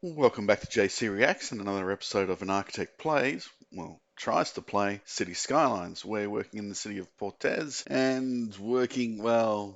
Welcome back to Jaycee Reacts and another episode of An Architect Plays. Well, tries to play City Skylines. We're working in the city of Portez and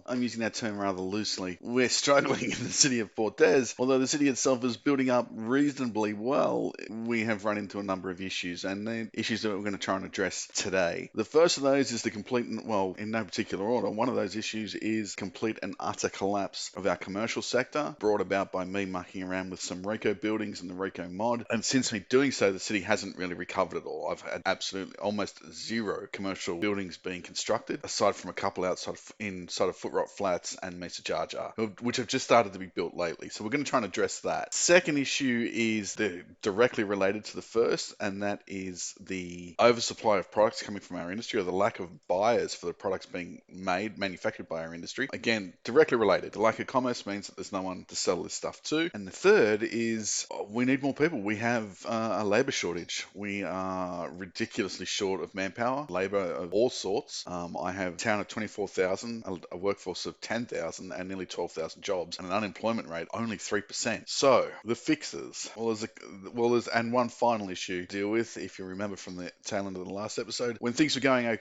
I'm using that term rather loosely. We're struggling in the city of Portez. Although the city itself is building up reasonably well, we have run into a number of issues, and the issues that we're going to try and address today. The first of those is the complete, well, in no particular order, one of those issues is complete and utter collapse of our commercial sector, brought about by me mucking around with some Rico buildings and the Rico mod. And since me doing so, the city hasn't really recovered at all. I've had absolutely almost zero commercial buildings being constructed, aside from a couple inside of Footrot Flats and Mesa Jar Jar, which have just started to be built lately. So we're going to try and address that. Second issue is directly related to the first, and that is the oversupply of products coming from our industry, or the lack of buyers for the products being manufactured by our industry. Again, directly related. The lack of commerce means that there's no one to sell this stuff to. And the third is we need more people. We have a labor shortage. We are ridiculously short of manpower, labor of all sorts. I have a town of 24,000, a workforce of 10,000, and nearly 12,000 jobs, and an unemployment rate only 3%. So the fixes. There's and one final issue to deal with. If you remember from the tail end of the last episode, when things were going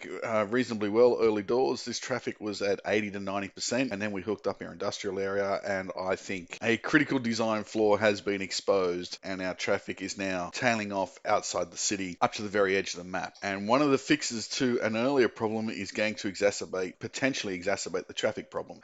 reasonably well early doors, this traffic was at 80 to 90%, and then we hooked up our industrial area, and I think a critical design flaw has been exposed, and our traffic is now tailing off outside the city up to the very edge of the map. And one of the fixes to an earlier problem is going to potentially exacerbate the traffic problem.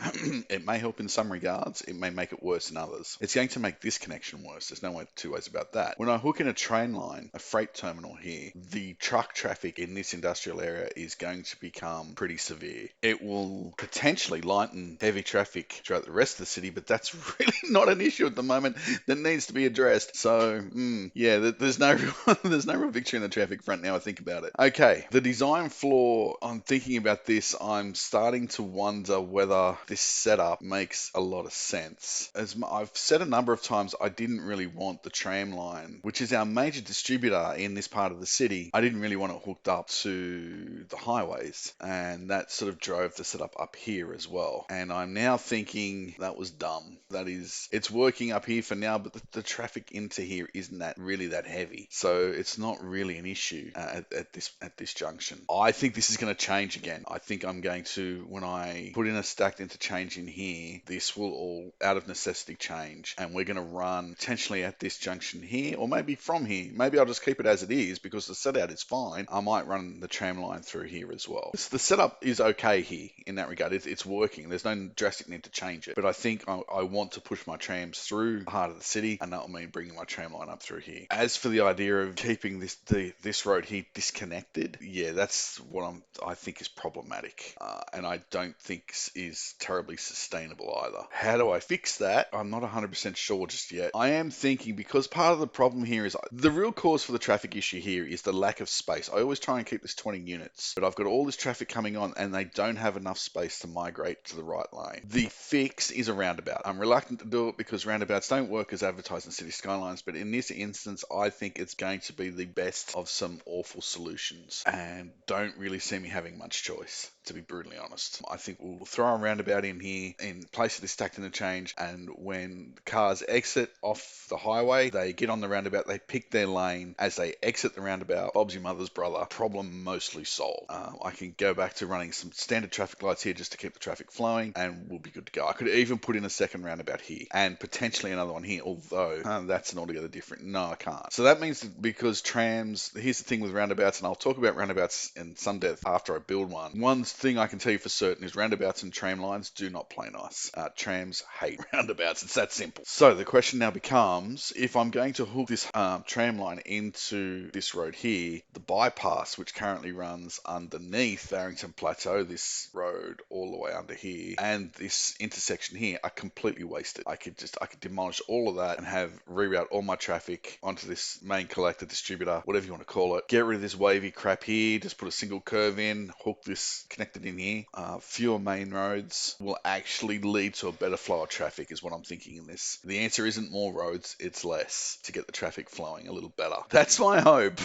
It may help in some regards, it may make it worse in others. It's going to make this connection worse. There's two ways about that. When I hook in a train line, a freight terminal here, the truck traffic in this industrial area is going to become pretty severe. It will potentially lighten heavy traffic throughout the rest of the city, but that's really not an issue at the moment that needs to be addressed. So, there's no there's no real victory in the traffic front now I think about it. Okay, the design flaw, I'm thinking about this, I'm starting to wonder whether this setup makes a lot of sense. As I've said a number of times, I didn't really want the tram line, which is our major distributor in this part of the city. I didn't really want it hooked up to the highways, and that sort of drove the setup up here as well. And I'm now thinking that was dumb. That is, it's working up here for now, but the traffic into here isn't really that heavy, so it's not really an issue at this junction. I think this is going to change again. I think I'm going to, when I put in a stacked interchange in here, this will all out of necessity change, and we're going to run potentially at this junction here, or maybe from here. Maybe I'll just keep it as it is because the setup is fine. I might run the tram line through here as well. The setup is okay here in that regard. It's working. There's no drastic need to change it, but I think I want to push my trams through the heart of the city, and that will mean bringing my tram line up through here. As for the idea of keeping this road here disconnected, yeah, that's what I think is problematic, and I don't think is terribly sustainable either. How do I fix that? I'm not 100% sure just yet. I am thinking, because part of the problem here is the real cause for the traffic issue here is the lack of space. I always try and keep this 20 units, but I've got all this traffic coming on and they don't have enough space to migrate to the right lane. The fix is a roundabout. I'm reluctant to do it because roundabouts don't work as advertised in City Skylines, but in this instance, I think it's going to be the best of some awful solutions, and don't really see me having much choice, to be brutally honest. I think we'll throw a roundabout in here in place of this stacked interchange, and when cars exit off the highway, they get on the roundabout, they pick their lane as they exit the roundabout. Bob's your mother's brother. Problem mostly solved. I can go back to running some standard traffic lights here just to keep the traffic flowing, and we'll be good to go. I could even put in a second roundabout here and potentially another one here, although that's an altogether different. No, I can't. So that means that because trams, here's the thing with roundabouts, and I'll talk about roundabouts in some depth after I build one. One thing I can tell you for certain is roundabouts and tram lines do not play nice. Trams hate roundabouts. It's that simple. So the question now becomes, if I'm going to hook this tram line into this road here, the bypass, which currently runs underneath Barrington Plateau, this road all the way under here, and this intersection here are completely wasted. I could demolish all of that and have reroute all my traffic onto this main collector distributor, whatever you want to call it. Get rid of this wavy crap here, just put a single curve in, hook this connected in here. Fewer main roads will actually lead to a better flow of traffic, is what I'm thinking in this. The answer isn't more roads, it's less, to get the traffic flowing a little better. That's my hope.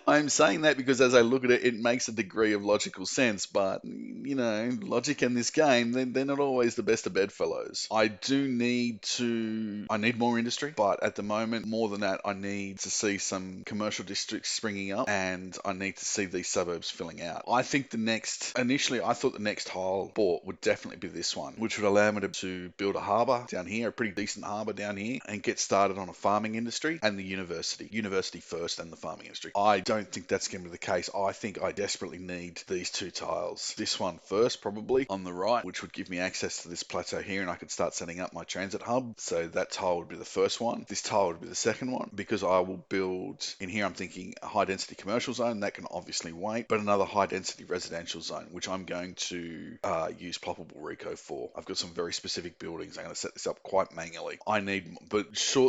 I'm saying that because as I look at it, it makes a degree of logical sense, but logic in this game, they're not always the best of bedfellows. I need more industry, but at the moment, more than that, I need to see some commercial districts springing up, and I need to see these suburbs filling out. Initially, I thought the next tile bought would definitely be this one, which would allow me to build a harbour down here, a pretty decent harbour down here, and get started on a farming industry and the university first and the farming industry. I don't think that's going to be the case. I think I desperately need these two tiles. This one first, probably on the right, which would give me access to this plateau here, and I could start setting up my transit hub. So that tile would be the first one. This tile would be the second one, because I will build in here. I'm thinking a high density commercial zone that can obviously wait, but another high density residential zone, which I'm going to use ploppable Rico for. I've got some very specific buildings. I'm going to set this up quite manually.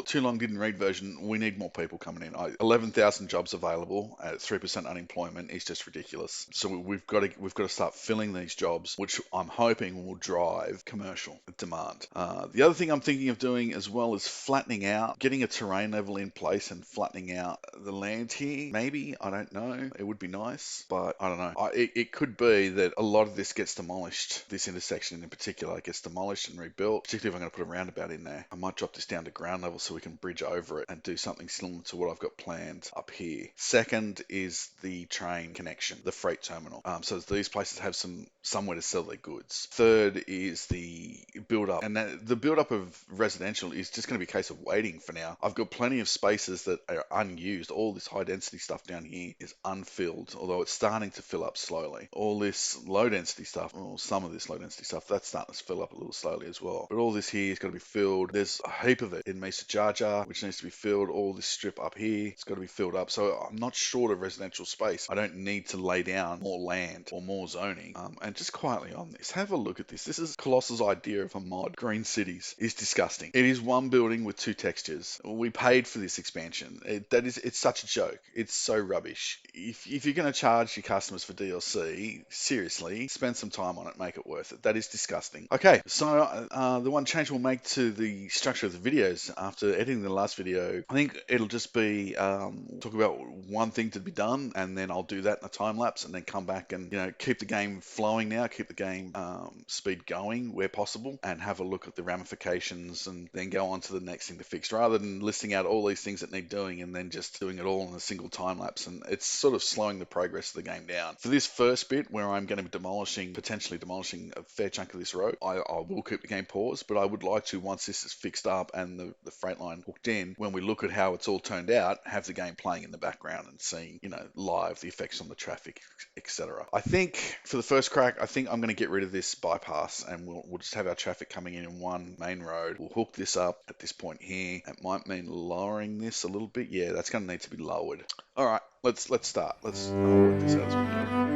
Too long didn't read version. We need more people coming in. 11,000 jobs available at 3% unemployment is just ridiculous. So we've got to start filling these jobs, which I'm hoping will drive commercial demand. The other thing I'm thinking of doing as well is flattening out, getting a terrain level in place and flattening out the land here. Maybe, I don't know. It would be nice, but I don't know. It could be that a lot of this gets demolished. This intersection in particular gets demolished and rebuilt, particularly if I'm going to put a roundabout in there. I might drop this down to ground level so we can bridge over it and do something similar to what I've got planned up here. Second is the train connection, the freight terminal. So these places have somewhere to sell their goods. Third is the build up, and the build up of residential is just going to be a case of waiting for now. I've got plenty of spaces that are unused. All this high density stuff down here is unfilled, although it's starting to fill up slowly. All this low density stuff, or some of this low density stuff, that's starting to fill up a little slowly as well. But all this here is going to be filled. There's a heap of it in Mesa Jar, which needs to be filled. All this strip up here, it's got to be filled up. So I'm not short of residential space. I don't need to lay down more land or more zoning. And just quietly on this, have a look at this. This is Colossus' idea of a mod. Green cities is disgusting. It is one building with two textures. We paid for this expansion. It's such a joke. It's so rubbish. If you're going to charge your customers for DLC, seriously, spend some time on it. Make it worth it. That is disgusting. Okay, so the one change we'll make to the structure of the videos after editing the last video, I think it'll just be talk about one thing to be done, and then I'll do that in a time lapse, and then come back and keep the game flowing now, keep the game speed going where possible, and have a look at the ramifications, and then go on to the next thing to fix, rather than listing out all these things that need doing and then just doing it all in a single time lapse. And it's sort of slowing the progress of the game down. For this first bit, where I'm going to be potentially demolishing a fair chunk of this road, I will keep the game paused, but I would like to, once this is fixed up and the freight line hooked in, when we look at how it's all turned out, have the game playing in the background and seeing, live the effects on the traffic, etc. I think for the first crack, I think I'm going to get rid of this bypass, and we'll just have our traffic coming in one main road. We'll hook this up at this point here. It might mean lowering this a little bit. Yeah, that's going to need to be lowered. All right, let's start. Let's work this out as we go.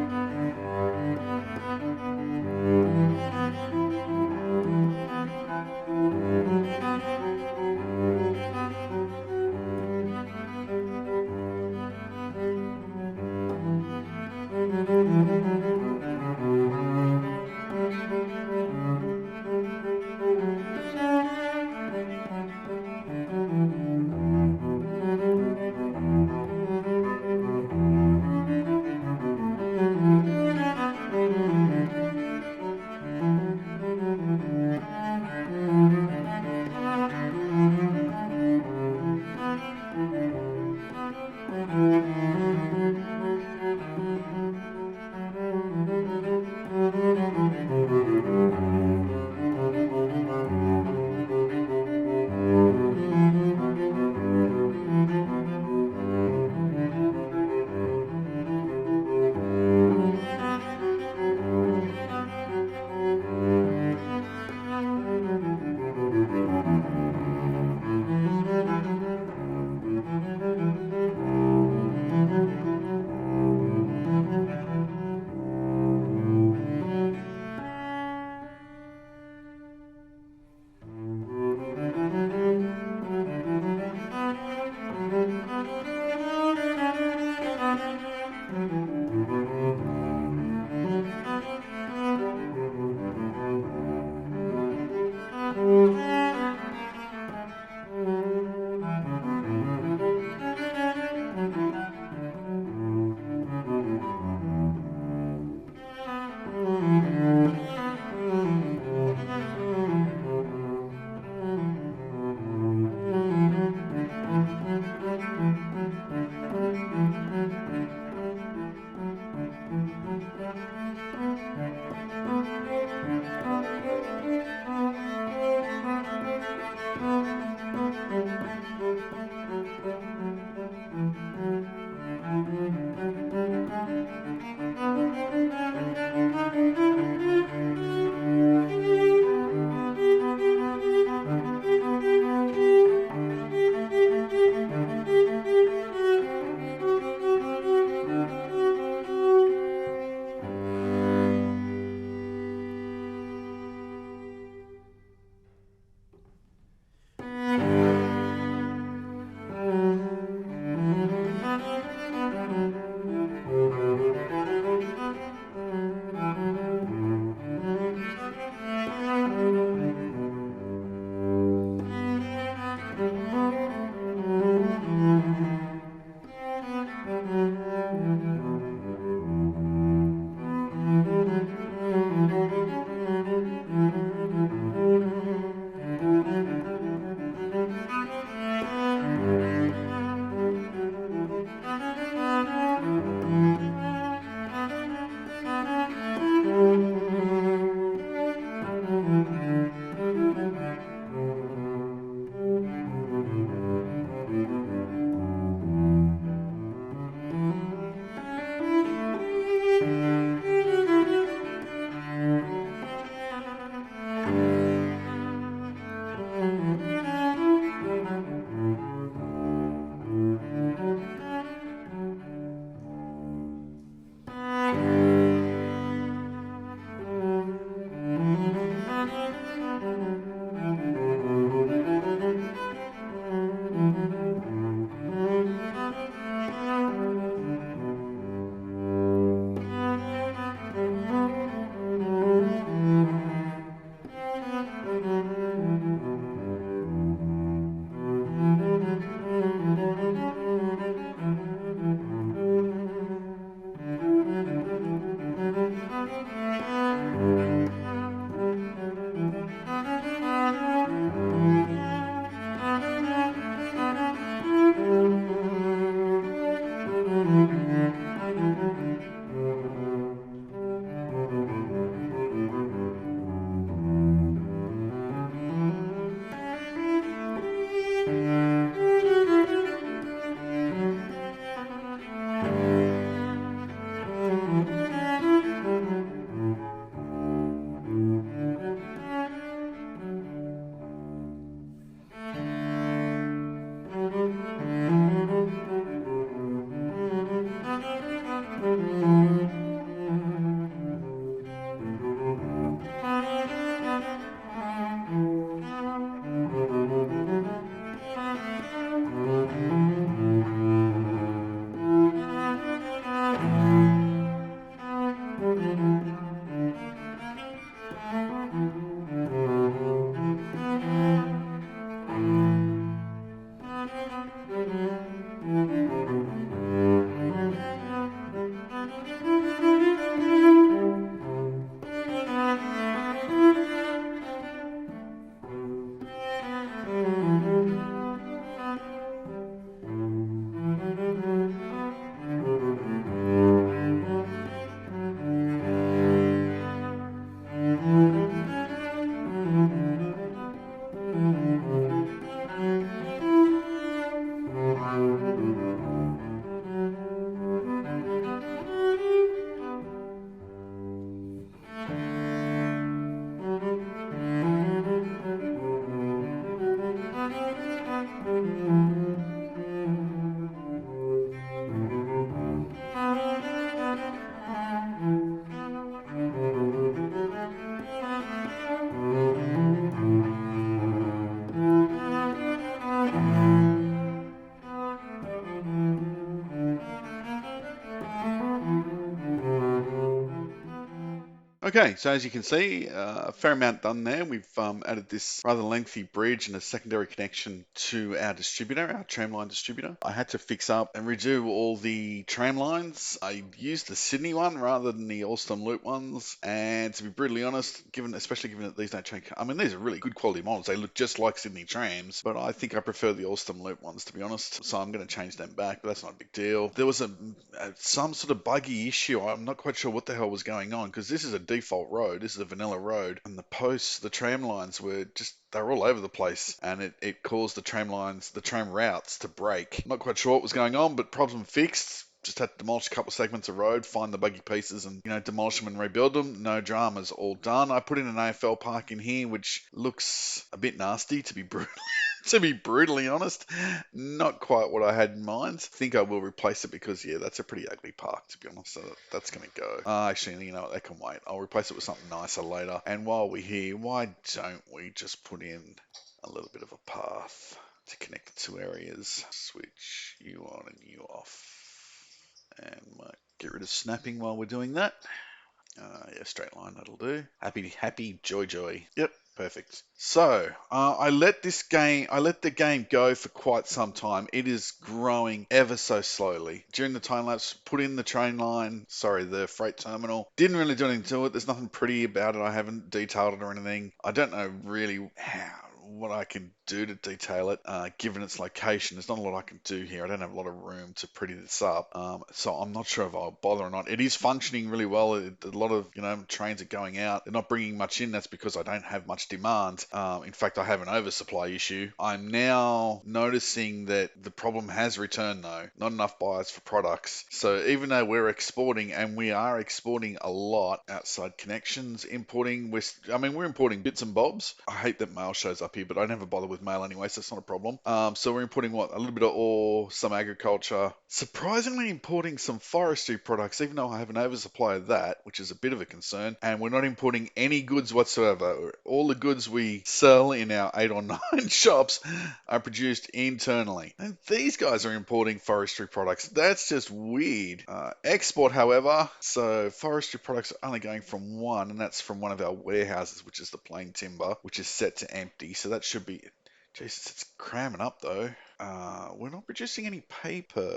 Okay, so as you can see, a fair amount done there. We've added this rather lengthy bridge and a secondary connection to our distributor, our tramline distributor. I had to fix up and redo all the tram lines. I used the Sydney one rather than the Alstom Loop ones, and to be brutally honest, especially given that these don't change, I mean, these are really good quality models. They look just like Sydney trams, but I think I prefer the Alstom Loop ones, to be honest. So I'm going to change them back, but that's not a big deal. There was some sort of buggy issue. I'm not quite sure what the hell was going on, because this is a default road. This is a vanilla road, and the posts, the tram lines were just, they're all over the place, and it caused the tram lines, the tram routes to break. Not quite sure what was going on, but problem fixed. Just had to demolish a couple of segments of road, find the buggy pieces, and demolish them and rebuild them. No dramas, all done. I put in an AFL park in here, which looks a bit nasty, to be brutally honest. Not quite what I had in mind. I think I will replace it because, yeah, that's a pretty ugly park, to be honest. So that's going to go. Actually, you know what? That can wait. I'll replace it with something nicer later. And while we're here, why don't we just put in a little bit of a path to connect the two areas? Switch you on and you off. And might get rid of snapping while we're doing that. Yeah, straight line, that'll do. Happy, joy. Yep, perfect. So, I let the game go for quite some time. It is growing ever so slowly. During the time lapse, put in the the freight terminal. Didn't really do anything to it. There's nothing pretty about it. I haven't detailed it or anything. I don't know really what I can do to detail it, given its location. There's not a lot I can do here. I don't have a lot of room to pretty this up, so I'm not sure if I'll bother or not. It is functioning really well. A lot of trains are going out. They're not bringing much in. That's because I don't have much demand. In fact, I have an oversupply issue. I'm now noticing that the problem has returned though. Not enough buyers for products. So even though we're exporting, and we are exporting a lot outside connections, importing, we're importing bits and bobs. I hate that mail shows up here, but I never bother with mail anyway, so it's not a problem. So we're importing a little bit of ore, some agriculture, surprisingly importing some forestry products, even though I have an oversupply of that, which is a bit of a concern. And we're not importing any goods whatsoever. All the goods we sell in our 8 or 9 shops are produced internally. And these guys are importing forestry products. That's just weird. Export, however, so forestry products are only going from one, and that's from one of our warehouses, which is the plain timber, which is set to empty. So that should be... Jesus, it's cramming up though. We're not producing any paper.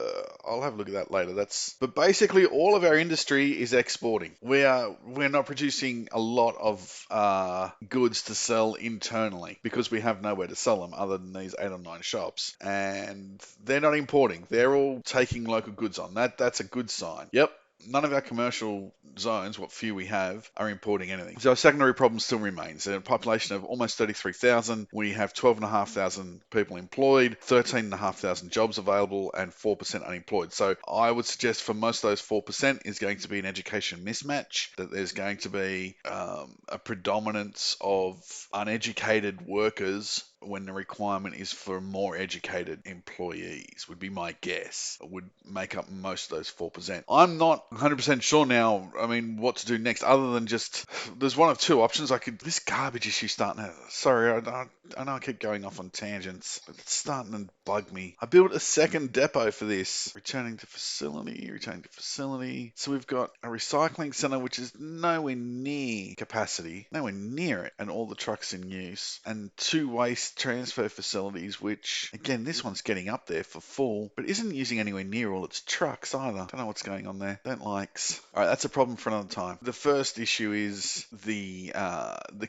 I'll have a look at that later. But basically all of our industry is exporting. We're not producing a lot of goods to sell internally because we have nowhere to sell them other than these 8 or 9 shops, and they're not importing. They're all taking local goods on. That's a good sign. Yep. None of our commercial zones, what few we have, are importing anything. So our secondary problem still remains. A population of almost 33,000. We have 12,500 people employed, 13,500 jobs available, and 4% unemployed. So I would suggest for most of those 4% is going to be an education mismatch, that there's going to be a predominance of uneducated workers when the requirement is for more educated employees, would be my guess. It would make up most of those 4%. I'm not 100% sure now, what to do next, other than just, there's one of two options. This garbage issue starting to, sorry, I know I keep going off on tangents, but it's starting to bug me. I built a second depot for this. Returning to facility. So we've got a recycling center, which is nowhere near capacity, nowhere near it, and all the trucks in use, and 2 waste transfer facilities, which again, this one's getting up there for full, but isn't using anywhere near all its trucks either. Don't know what's going on there. Don't likes. All right, that's a problem for another time. The first issue is the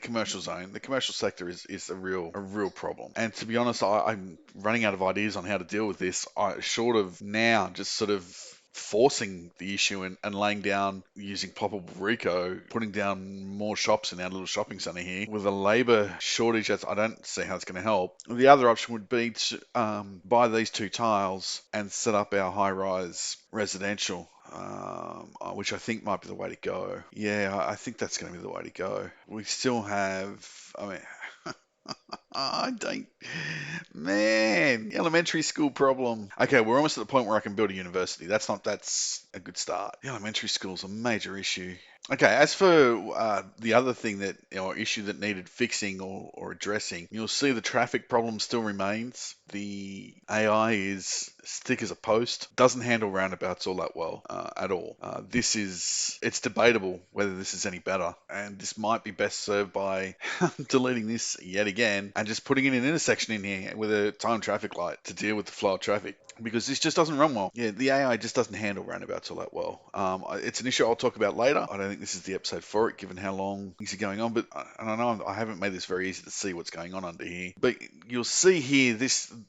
commercial zone. The commercial sector is a real problem. And to be honest, I'm running out of ideas on how to deal with this. Short of now just sort of forcing the issue and laying down, using Popple Rico, putting down more shops in our little shopping centre here. With a labour shortage, I don't see how it's going to help. The other option would be to buy these 2 tiles and set up our high-rise residential, which I think might be the way to go. Yeah, I think that's going to be the way to go. We still have, I don't... Man, elementary school problem. Okay, we're almost at the point where I can build a university. That's a good start. The elementary school's a major issue. Okay, as for the other thing or issue that needed fixing or addressing, you'll see the traffic problem still remains. The AI is thick as a post, doesn't handle roundabouts all that well at all. It's debatable whether this is any better, and this might be best served by deleting this yet again and just putting in an intersection in here with a timed traffic light to deal with the flow of traffic, because this just doesn't run well. Yeah, the AI just doesn't handle roundabouts all that well. It's an issue I'll talk about later. I don't think this is the episode for it, given how long things are going on, but and I know I haven't made this very easy to see what's going on under here, but you'll see here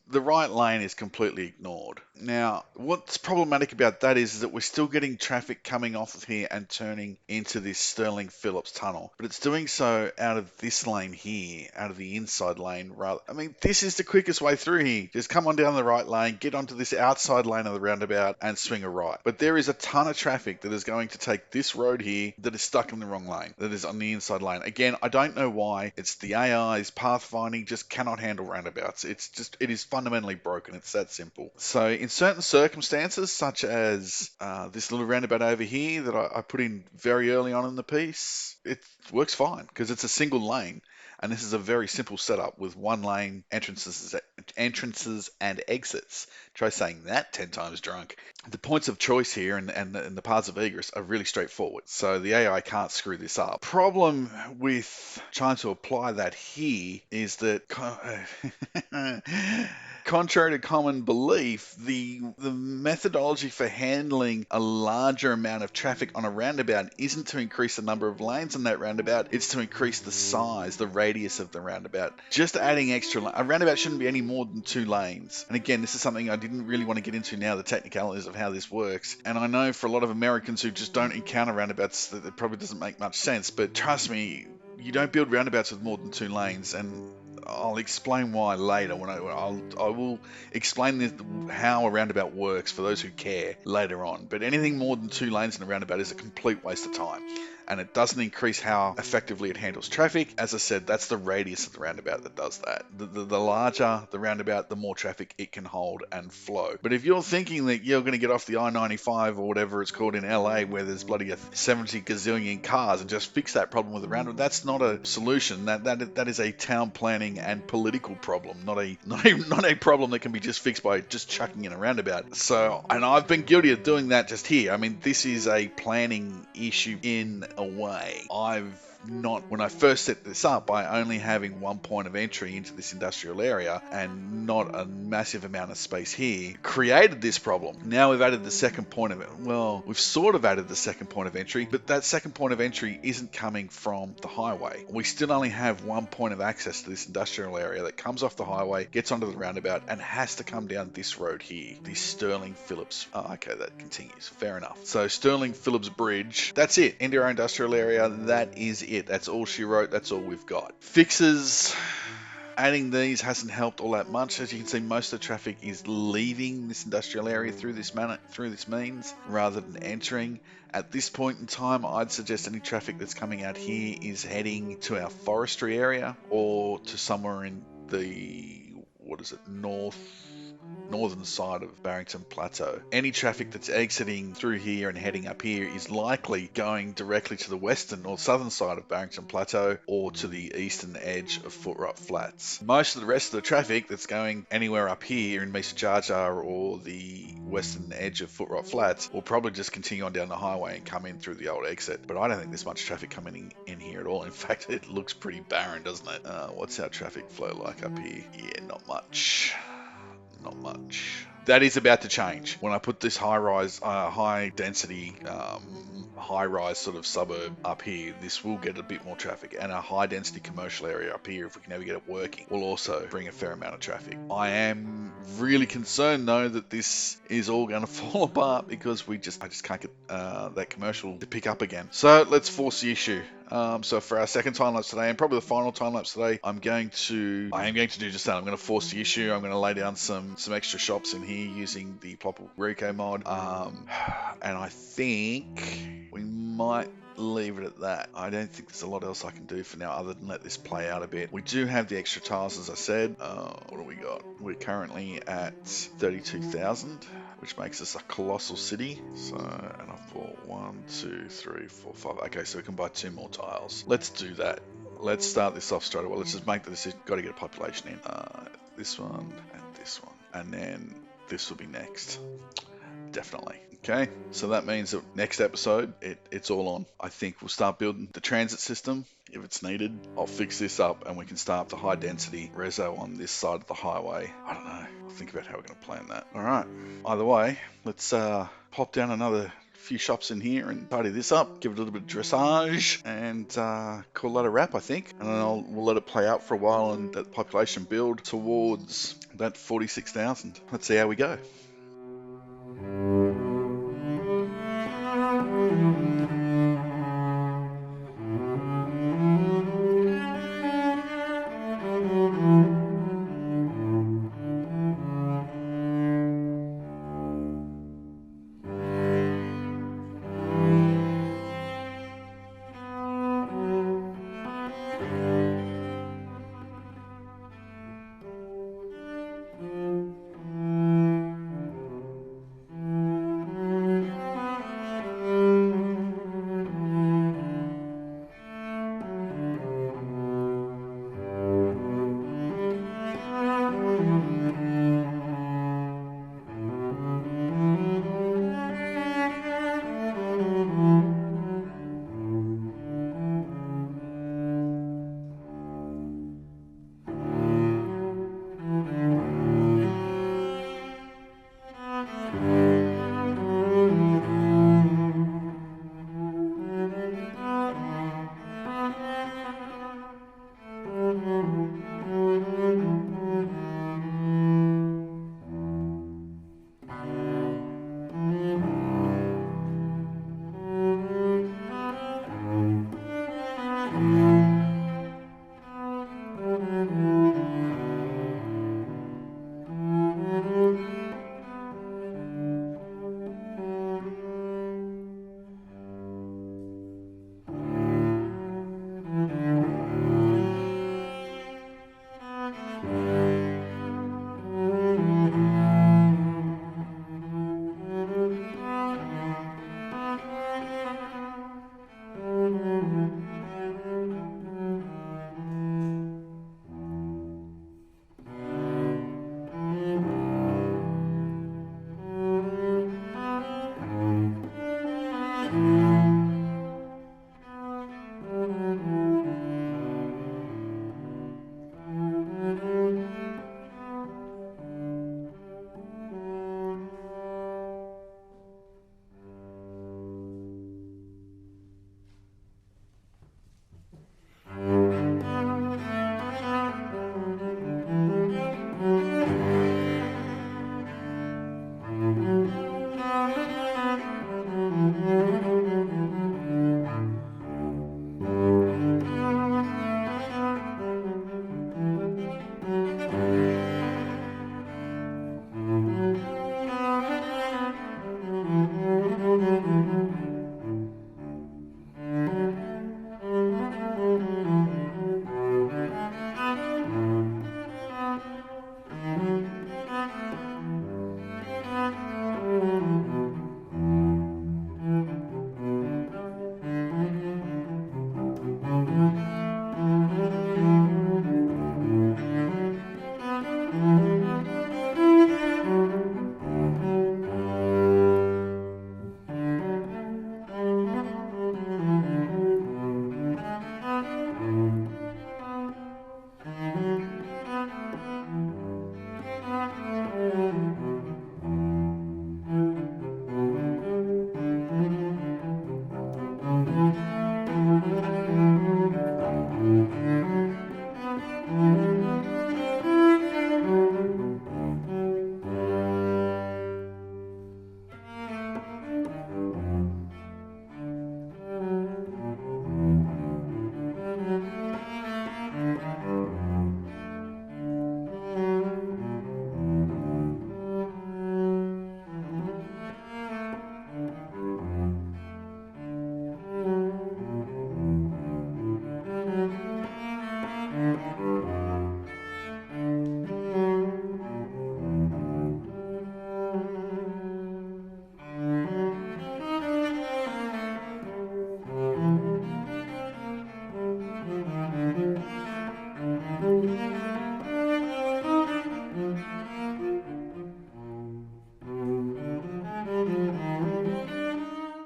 the right lane is completely ignored. Now, what's problematic about that is that we're still getting traffic coming off of here and turning into this Sterling Phillips tunnel, but it's doing so out of this lane here, out of the inside lane rather. This is the quickest way through here. Just come on down the right lane, get onto this outside lane of the roundabout and swing a right. But there is a ton of traffic that is going to take this road here that is stuck in the wrong lane, that is on the inside lane. Again, I don't know why. It's the AI's pathfinding just cannot handle roundabouts. It is fundamentally broken. It's that simple. So in certain circumstances, such as this little roundabout over here that I put in very early on in the piece, it works fine because it's a single lane. And this is a very simple setup with 1 lane entrances and exits. Try saying that 10 times drunk. The points of choice here and the paths of egress are really straightforward. So the AI can't screw this up. Problem with trying to apply that here is that contrary to common belief, the methodology for handling a larger amount of traffic on a roundabout isn't to increase the number of lanes on that roundabout, it's to increase the size, the radius of the roundabout. Just adding a roundabout shouldn't be any more than 2 lanes. And again, this is something I didn't really want to get into now, the technicalities of how this works. And I know for a lot of Americans who just don't encounter roundabouts that it probably doesn't make much sense, but trust me, you don't build roundabouts with more than 2 lanes, and I'll explain why later. I will explain how a roundabout works for those who care later on. But anything more than 2 lanes in a roundabout is a complete waste of time, and it doesn't increase how effectively it handles traffic. As I said, that's the radius of the roundabout that does that. The larger the roundabout, the more traffic it can hold and flow. But if you're thinking that you're going to get off the I-95 or whatever it's called in LA, where there's bloody 70 gazillion cars, and just fix that problem with the roundabout, that's not a solution. That is a town planning and political problem, not a problem that can be just fixed by just chucking in a roundabout. So, and I've been guilty of doing that just here. I mean, this is a planning issue in a way. When I first set this up, by only having one point of entry into this industrial area and not a massive amount of space here, created this problem. Now we've added the second point of it. Well, we've sort of added the second point of entry, but that second point of entry isn't coming from the highway. We still only have one point of access to this industrial area that comes off the highway, gets onto the roundabout, and has to come down this road here, the Sterling Phillips. Oh, okay, that continues. Fair enough. So Sterling Phillips Bridge, that's it. Into our industrial area, that is it. That's all she wrote. That's all we've got. Fixes. Adding these hasn't helped all that much. As you can see, most of the traffic is leaving this industrial area through this means, rather than entering. At this point in time, I'd suggest any traffic that's coming out here is heading to our forestry area or to somewhere in the, northern side of Barrington Plateau. Any traffic that's exiting through here and heading up here is likely going directly to the western or southern side of Barrington Plateau or to the eastern edge of Footrot Flats. Most of the rest of the traffic that's going anywhere up here in Mesa Jar Jar or the western edge of Footrot Flats will probably just continue on down the highway and come in through the old exit. But I don't think there's much traffic coming in here at all. In fact, it looks pretty barren, doesn't it? What's our traffic flow like up here? Yeah, not much. Not much. That is about to change. When I put this high density, high rise sort of suburb up here, this will get a bit more traffic, and a high density commercial area up here, if we can ever get it working, will also bring a fair amount of traffic. I am really concerned though that this is all going to fall apart because I just can't get that commercial to pick up again. So let's force the issue. So for our second time lapse today, and probably the final time lapse today, I am going to do just that. I'm going to force the issue. I'm going to lay down some extra shops in here using the Plopple Rico mod. And I think we might leave it at that. I don't think there's a lot else I can do for now other than let this play out a bit. We do have the extra tiles, as I said. What do we got? We're currently at 32,000, which makes us a colossal city. So, and I've bought 1, 2, 3, 4, 5. Okay, so we can buy 2 more tiles. Let's do that. Let's start this off straight away. Let's just make the decision. Got to get a population in. This one and this one. And then this will be next. Definitely. Okay, so that means that next episode, it's all on. I think we'll start building the transit system if it's needed. I'll fix this up and we can start the high density reso on this side of the highway. I don't know. I'll think about how we're going to plan that. All right. Either way, let's pop down another few shops in here and tidy this up, give it a little bit of dressage, and call that a wrap, I think. And then we'll let it play out for a while and that population build towards that 46,000. Let's see how we go.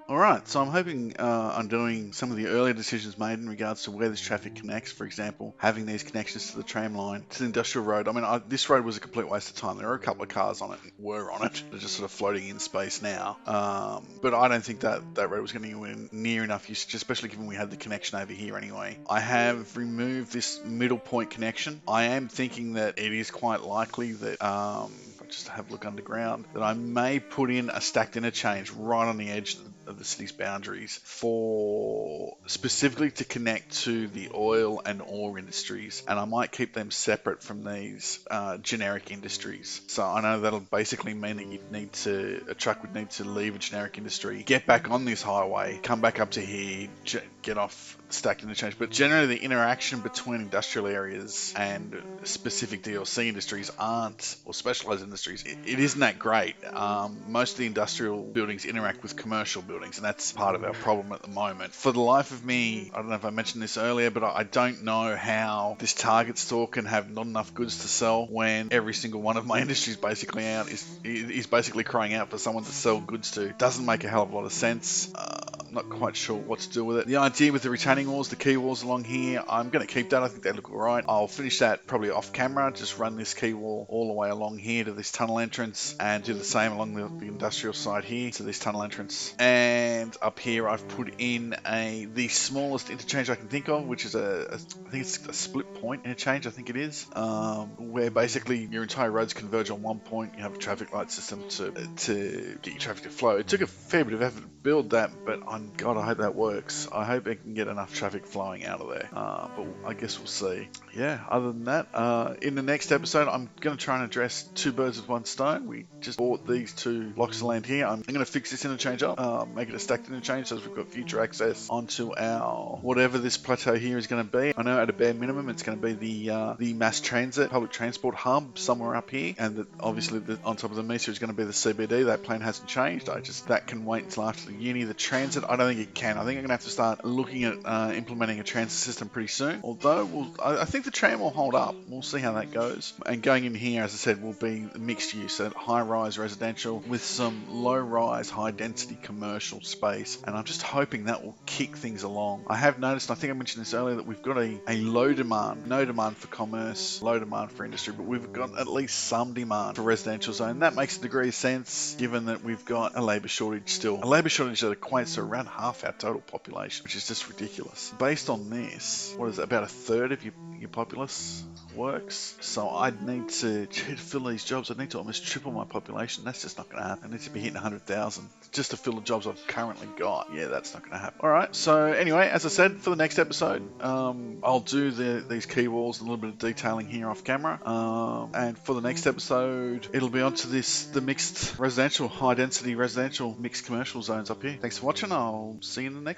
Alright, so I'm hoping I'm doing some of the earlier decisions made in regards to where this traffic connects. For example, having these connections to the tram line, to the industrial road. I mean, this road was a complete waste of time. There were a couple of cars on it, were on it. They're just sort of floating in space now. But I don't think that road was getting anywhere near enough usage, especially given we had the connection over here anyway. I have removed this middle point connection. I am thinking that it is quite likely that just have a look underground, that I may put in a stacked interchange right on the edge of the city's boundaries for specifically to connect to the oil and ore industries, and I might keep them separate from these generic industries. So I know that'll basically mean that a truck would need to leave a generic industry, get back on this highway, come back up to here, get off stacked interchange. But generally the interaction between industrial areas and specific DLC industries or specialized industries, it isn't that great. Most of the industrial buildings interact with commercial buildings, and that's part of our problem at the moment. For the life of me, I don't know if I mentioned this earlier, but I don't know how this target store can have not enough goods to sell when every single one of my industries basically is basically crying out for someone to sell goods to. Doesn't make a hell of a lot of sense. I'm not quite sure what to do with it. The idea with the retaining walls, the key walls along here, I'm going to keep that. I think they look alright. I'll finish that probably off camera, just run this key wall all the way along here to this tunnel entrance, and do the same along the industrial side here to this tunnel entrance. And up here I've put in the smallest interchange I can think of, which is I think it's a split point interchange, I think it is, where basically your entire roads converge on one point. You have a traffic light system to get your traffic to flow. It took a fair bit of effort to build that, but God, I hope that works. I hope it can get enough traffic flowing out of there. But I guess we'll see. Yeah, other than that, in the next episode, I'm going to try and address two birds with one stone. We just bought these two blocks of land here. I'm going to fix this interchange up, make it a stacked interchange so we've got future access onto our whatever this plateau here is going to be. I know at a bare minimum it's going to be the mass transit, public transport hub somewhere up here, and that obviously on top of the meter is going to be the CBD. That plan hasn't changed. That can wait until after the uni. The transit, I don't think it can. I think I'm going to have to start looking at implementing a transit system pretty soon. Although I think the tram will hold up. We'll see how that goes. And going in here, as I said, will be mixed use, so high-rise residential with some low-rise, high-density commercial space. And I'm just hoping that will kick things along. I have noticed, and I think I mentioned this earlier, that we've got a low demand, no demand for commerce, low demand for industry, but we've got at least some demand for residential zone. That makes a degree of sense, given that we've got a labour shortage still. A labour shortage that equates to around half our total population, which is just ridiculous. Based on this, what is it, about a third of your populace works? So I'd need to fill these jobs, I'd need to almost triple my population. That's just not going to happen. I need to be hitting 100,000 just to fill the jobs I've currently got. Yeah, that's not going to happen. Alright, so anyway, as I said, for the next episode, I'll do these key walls and a little bit of detailing here off camera. And for the next episode, it'll be onto the mixed residential, high density residential, mixed commercial zones up here. Thanks for watching. I'll see you in the next one.